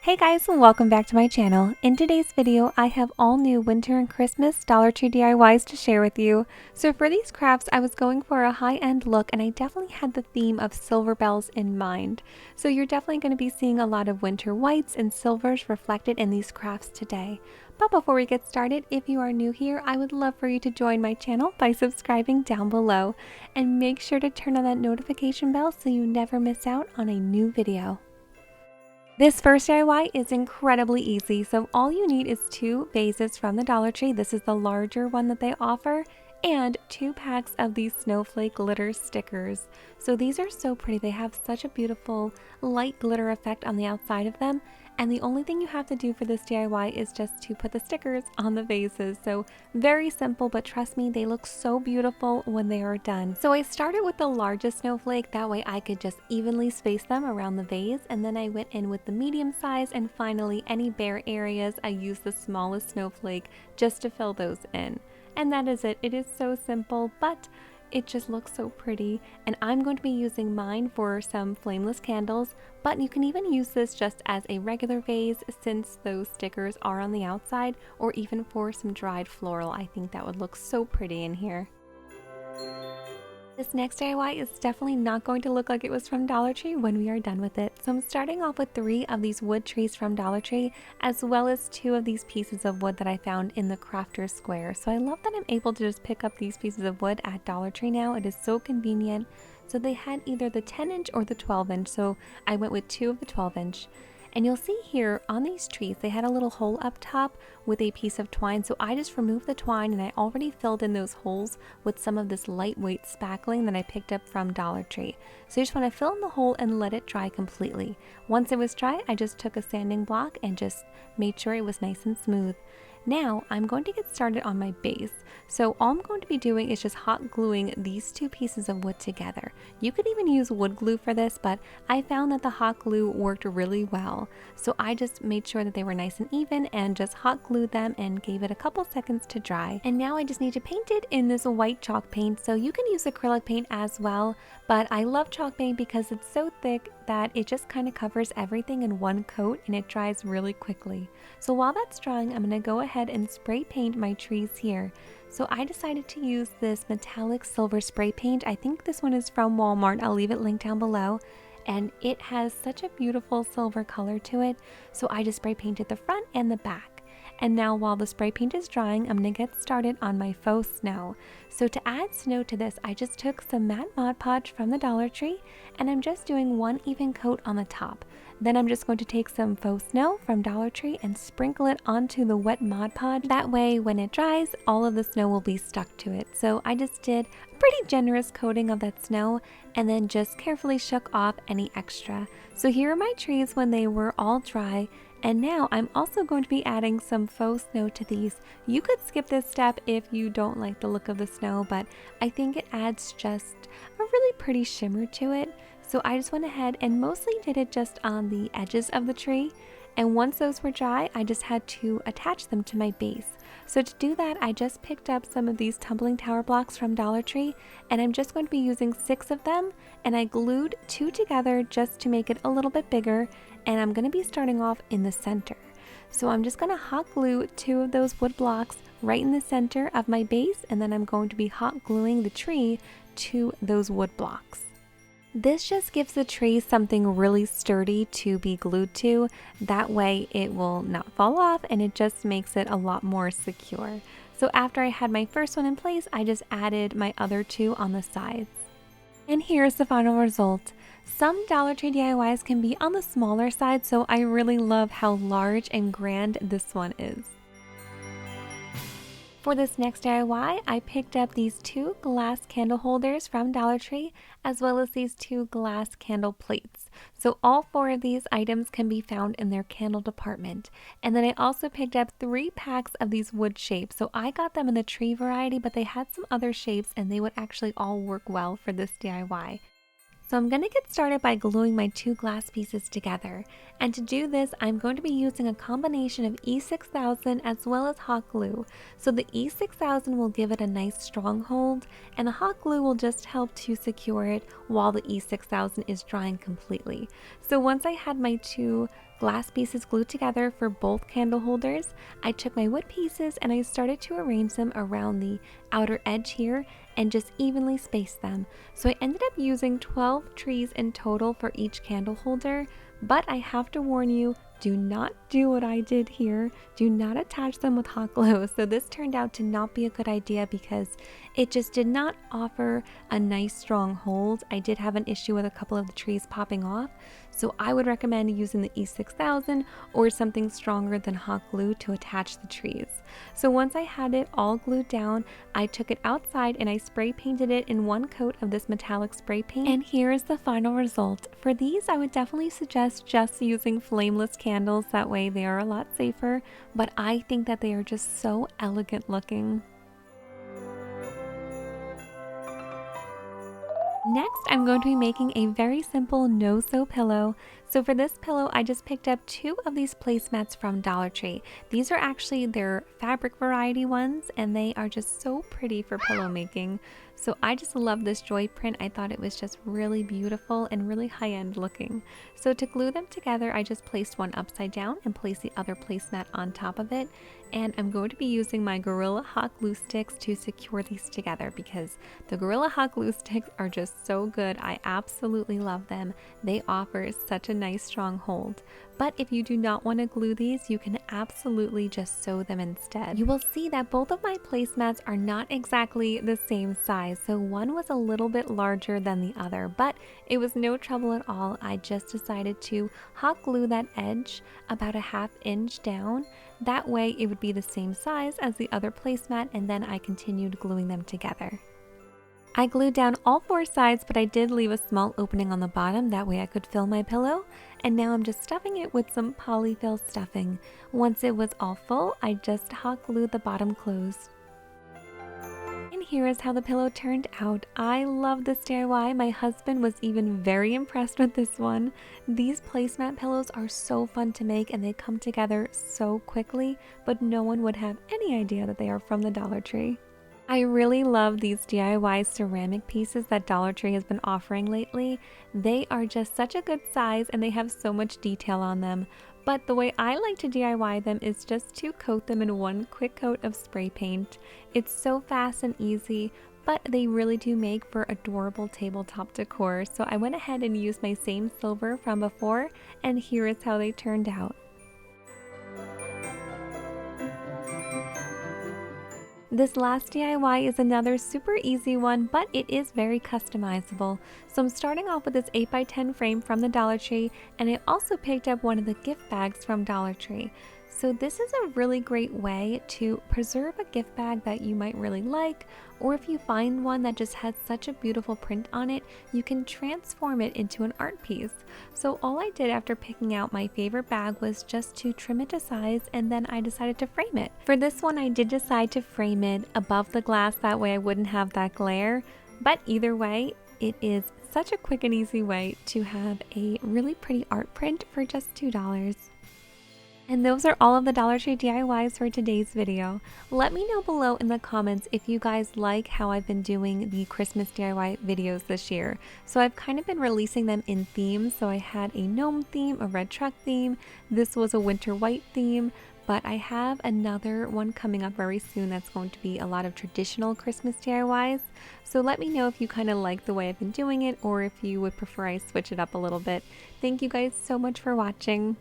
Hey guys, and welcome back to my channel. In today's video, I have all new winter and Christmas Dollar Tree DIYs to share with you. So for these crafts, I was going for a high-end look and I definitely had the theme of silver bells in mind. So you're definitely going to be seeing a lot of winter whites and silvers reflected in these crafts today. But before we get started, if you are new here, I would love for you to join my channel by subscribing down below. And make sure to turn on that notification bell so you never miss out on a new video. This first DIY is incredibly easy, so all you need is 2 vases from the Dollar Tree. This is the larger one that they offer, and 2 packs of these snowflake glitter stickers. So these are so pretty. They have such a beautiful light glitter effect on the outside of them, and the only thing you have to do for this DIY is just to put the stickers on the vases. So very simple, but trust me, they look so beautiful when they are done. So I started with the largest snowflake, that way I could just evenly space them around the vase, and then I went in with the medium size, and finally any bare areas I used the smallest snowflake just to fill those in. And that is it. It is so simple, but it just looks so pretty, and I'm going to be using mine for some flameless candles, but you can even use this just as a regular vase since those stickers are on the outside, or even for some dried floral. I think that would look so pretty in here. This next DIY is definitely not going to look like it was from Dollar Tree when we are done with it. So I'm starting off with 3 of these wood trees from Dollar Tree, as well as 2 of these pieces of wood that I found in the crafter's square. So I love that I'm able to just pick up these pieces of wood at Dollar Tree now. It is so convenient. So they had either the 10-inch or the 12-inch, so I went with 2 of the 12-inch. And you'll see here on these trees, they had a little hole up top with a piece of twine. So I just removed the twine and I already filled in those holes with some of this lightweight spackling that I picked up from Dollar Tree. So you just want to fill in the hole and let it dry completely. Once it was dry, I just took a sanding block and just made sure it was nice and smooth. Now I'm going to get started on my base. So all I'm going to be doing is just hot gluing these 2 pieces of wood together. You could even use wood glue for this, but I found that the hot glue worked really well. So I just made sure that they were nice and even and just hot glued them and gave it a couple seconds to dry. And now I just need to paint it in this white chalk paint. So you can use acrylic paint as well, but I love chalk paint because it's so thick that it just kind of covers everything in one coat and it dries really quickly. So while that's drying, I'm going to go ahead and spray paint my trees here. So I decided to use this metallic silver spray paint. I think this one is from Walmart. I'll leave it linked down below. And it has such a beautiful silver color to it. So I just spray painted the front and the back. And now while the spray paint is drying, I'm going to get started on my faux snow. So to add snow to this, I just took some matte Mod Podge from the Dollar Tree and I'm just doing 1 even coat on the top. Then I'm just going to take some faux snow from Dollar Tree and sprinkle it onto the wet Mod Podge. That way when it dries, all of the snow will be stuck to it. So I just did a pretty generous coating of that snow and then just carefully shook off any extra. So here are my trees when they were all dry. And now I'm also going to be adding some faux snow to these. You could skip this step if you don't like the look of the snow, but I think it adds just a really pretty shimmer to it. So I just went ahead and mostly did it just on the edges of the tree. And once those were dry, I just had to attach them to my base. So to do that, I just picked up some of these tumbling tower blocks from Dollar Tree, and I'm just going to be using 6 of them, and I glued 2 together just to make it a little bit bigger, and I'm going to be starting off in the center. So I'm just going to hot glue 2 of those wood blocks right in the center of my base, and then I'm going to be hot gluing the tree to those wood blocks. This just gives the tree something really sturdy to be glued to. That way it will not fall off and it just makes it a lot more secure. So after I had my first one in place, I just added my other 2 on the sides. And here's the final result. Some Dollar Tree DIYs can be on the smaller side, so I really love how large and grand this one is. For this next DIY, I picked up these 2 glass candle holders from Dollar Tree, as well as these 2 glass candle plates. So all 4 of these items can be found in their candle department. And then I also picked up 3 packs of these wood shapes. So I got them in the tree variety, but they had some other shapes and they would actually all work well for this DIY. So I'm going to get started by gluing my 2 glass pieces together. And to do this, I'm going to be using a combination of E6000 as well as hot glue. So the E6000 will give it a nice strong hold, and the hot glue will just help to secure it while the E6000 is drying completely. So once I had my 2 glass pieces glued together for both candle holders, I took my wood pieces and I started to arrange them around the outer edge here and just evenly space them. So I ended up using 12 trees in total for each candle holder, but I have to warn you, do not do what I did here. Do not attach them with hot glue. So this turned out to not be a good idea because it just did not offer a nice strong hold. I did have an issue with a couple of the trees popping off. So I would recommend using the E6000 or something stronger than hot glue to attach the trees. So once I had it all glued down, I took it outside and I spray painted it in one coat of this metallic spray paint. And here is the final result. For these, I would definitely suggest just using flameless candles. That way they are a lot safer, but I think that they are just so elegant looking. Next, I'm going to be making a very simple no-sew pillow. So for this pillow, I just picked up 2 of these placemats from Dollar Tree. These are actually their fabric variety ones, and they are just so pretty for pillow making. So I just love this joy print. I thought it was just really beautiful and really high-end looking. So to glue them together, I just placed one upside down and placed the other placemat on top of it. And I'm going to be using my Gorilla Hot Glue Sticks to secure these together because the Gorilla Hot Glue Sticks are just so good. I absolutely love them. They offer such a nice strong hold. But if you do not want to glue these, you can absolutely just sew them instead. You will see that both of my placemats are not exactly the same size, so one was a little bit larger than the other, but it was no trouble at all. I just decided to hot glue that edge about a ½ inch down. That way it would be the same size as the other placemat, and then I continued gluing them together. I glued down all 4 sides, but I did leave a small opening on the bottom, that way I could fill my pillow. And now I'm just stuffing it with some Poly-Fil stuffing. Once it was all full, I just hot glued the bottom closed. And here is how the pillow turned out. I love this DIY. My husband was even very impressed with this one. These placemat pillows are so fun to make and they come together so quickly, but no one would have any idea that they are from the Dollar Tree. I really love these DIY ceramic pieces that Dollar Tree has been offering lately. They are just such a good size and they have so much detail on them. But the way I like to DIY them is just to coat them in one quick coat of spray paint. It's so fast and easy, but they really do make for adorable tabletop decor. So I went ahead and used my same silver from before, and here is how they turned out. This last DIY is another super easy one, but it is very customizable. So I'm starting off with this 8x10 frame from the Dollar Tree, and I also picked up one of the gift bags from Dollar Tree. So this is a really great way to preserve a gift bag that you might really like, or if you find one that just has such a beautiful print on it, you can transform it into an art piece. So all I did after picking out my favorite bag was just to trim it to size, and then I decided to frame it. For this one, I did decide to frame it above the glass, that way I wouldn't have that glare, but either way, it is such a quick and easy way to have a really pretty art print for just $2. And those are all of the Dollar Tree DIYs for today's video. Let me know below in the comments if you guys like how I've been doing the Christmas DIY videos this year. So I've kind of been releasing them in themes. So I had a gnome theme, a red truck theme. This was a winter white theme. But I have another one coming up very soon that's going to be a lot of traditional Christmas DIYs. So let me know if you kind of like the way I've been doing it or if you would prefer I switch it up a little bit. Thank you guys so much for watching.